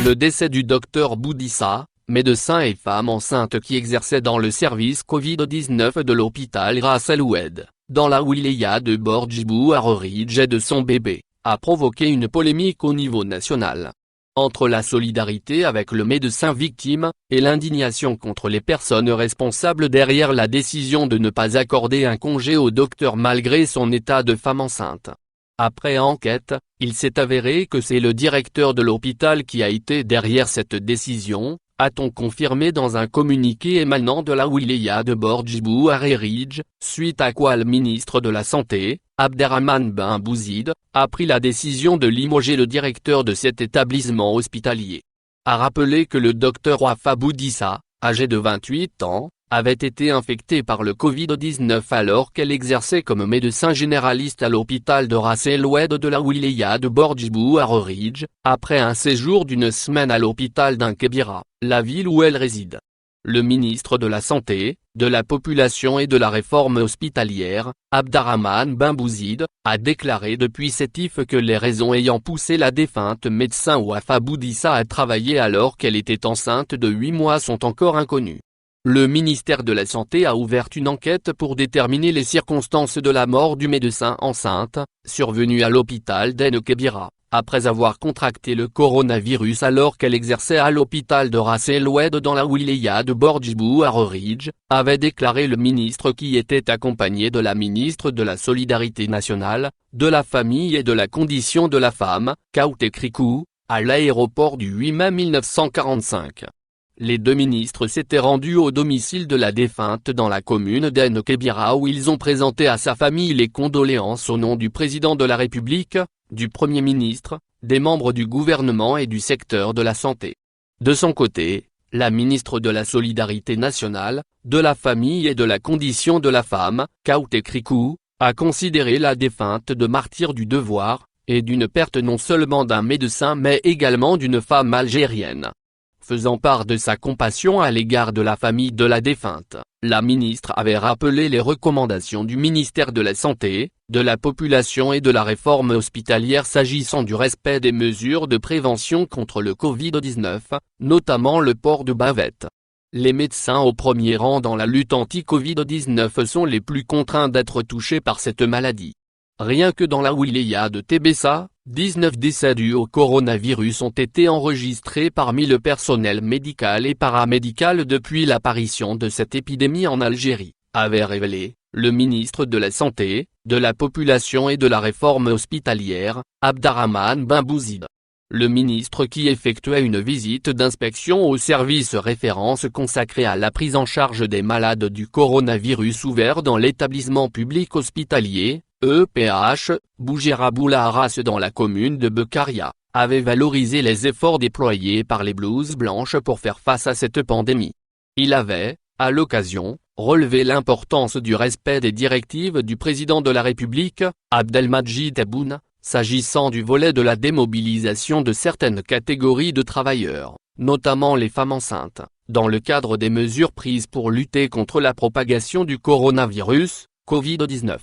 le décès du docteur Boudissa, médecin et femme enceinte qui exerçait dans le service Covid-19 de l'hôpital Ras El Oued, dans la wilaya de Borj Bouarridge et de son bébé, a provoqué une polémique au niveau national. Entre la solidarité avec le médecin victime, et l'indignation contre les personnes responsables derrière la décision de ne pas accorder un congé au docteur malgré son état de femme enceinte. Après enquête, il s'est avéré que c'est le directeur de l'hôpital qui a été derrière cette décision, a-t-on confirmé dans un communiqué émanant de la wilaya de Borj Bouarridge, suite à quoi le ministre de la Santé, Abderrahmane Ben Bouzid, a pris la décision de limoger le directeur de cet établissement hospitalier. A rappelé que le docteur Wafa Boudissa, âgé de 28 ans, avait été infectée par le Covid-19 alors qu'elle exerçait comme médecin généraliste à l'hôpital de Ras El Oued de la wilaya de Borj Bouarridge, après un séjour d'une semaine à l'hôpital d'Inkebira, la ville où elle réside. Le ministre de la Santé, de la Population et de la Réforme hospitalière, Abderrahmane Ben Bouzid, a déclaré depuis cet IF que les raisons ayant poussé la défunte médecin Wafa Boudissa à travailler alors qu'elle était enceinte de 8 mois sont encore inconnues. Le ministère de la Santé a ouvert une enquête pour déterminer les circonstances de la mort du médecin enceinte, survenue à l'hôpital d'Inkebira, après avoir contracté le coronavirus alors qu'elle exerçait à l'hôpital de Ras El Oued dans la wilaya de Borj Bouarridge, avait déclaré le ministre qui était accompagné de la ministre de la Solidarité nationale, de la famille et de la condition de la femme, Kawte Krikou, à l'aéroport du 8 mai 1945. Les deux ministres s'étaient rendus au domicile de la défunte dans la commune d'Inkebira où ils ont présenté à sa famille les condoléances au nom du président de la République, du Premier ministre, des membres du gouvernement et du secteur de la santé. De son côté, la ministre de la Solidarité nationale, de la famille et de la condition de la femme, Kawte Krikou, a considéré la défunte de martyr du devoir, et d'une perte non seulement d'un médecin mais également d'une femme algérienne. Faisant part de sa compassion à l'égard de la famille de la défunte, la ministre avait rappelé les recommandations du ministère de la Santé, de la Population et de la Réforme hospitalière s'agissant du respect des mesures de prévention contre le Covid-19, notamment le port de bavette. Les médecins au premier rang dans la lutte anti-Covid-19 sont les plus contraints d'être touchés par cette maladie. Rien que dans la wilaya de Tébessa, 19 décès dus au coronavirus ont été enregistrés parmi le personnel médical et paramédical depuis l'apparition de cette épidémie en Algérie, avait révélé le ministre de la Santé, de la Population et de la Réforme hospitalière, Abderrahmane Ben Bouzid. Le ministre qui effectuait une visite d'inspection au service référence consacré à la prise en charge des malades du coronavirus ouvert dans l'établissement public hospitalier, EPH, Bougera-Boula Arras dans la commune de Bekaria, avait valorisé les efforts déployés par les blouses blanches pour faire face à cette pandémie. Il avait, à l'occasion, relevé l'importance du respect des directives du président de la République, Abdelmadjid Tebboune, s'agissant du volet de la démobilisation de certaines catégories de travailleurs, notamment les femmes enceintes, dans le cadre des mesures prises pour lutter contre la propagation du coronavirus, Covid-19.